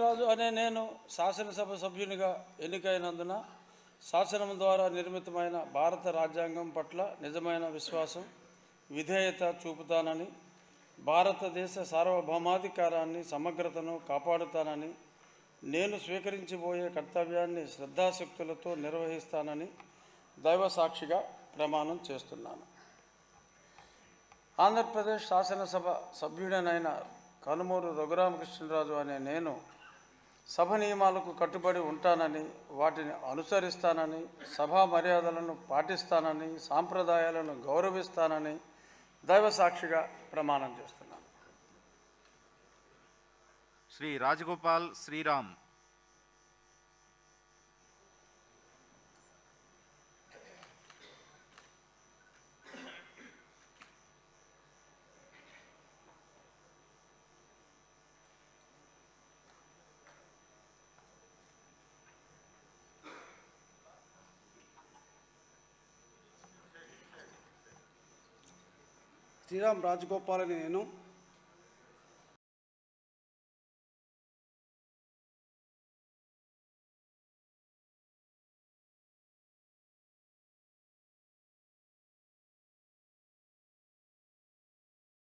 రాజు అనే నేను శాసనసభ సభ్యునిగా ఎన్నికైనందున శాసనం ద్వారా నిర్మితమైన భారత రాజ్యాంగం పట్ల నిజమైన విశ్వాసం, విధేయత చూపుతానని, భారతదేశ సార్వభౌమాధికారాన్ని, సమగ్రతను కాపాడుతానని, నేను స్వీకరించబోయే కర్తవ్యాన్ని శ్రద్ధాశక్తులతో నిర్వహిస్తానని దైవ సాక్షిగా ప్రమాణం చేస్తున్నాను. ఆంధ్రప్రదేశ్ శాసనసభ సభ్యుడనైన కనుమూరు రఘురామకృష్ణరాజు అనే నేను సభ నియమాలకు కట్టుబడి ఉంటానని, వాటిని అనుసరిస్తానని, సభా మర్యాదలను పాటిస్తానని, సాంప్రదాయాలను గౌరవిస్తానని దైవ సాక్షిగా ప్రమాణం చేస్తున్నాను. శ్రీ రాజగోపాల్ శ్రీరామ్. శ్రీరామ్ రాజగోపాల్ అని నేను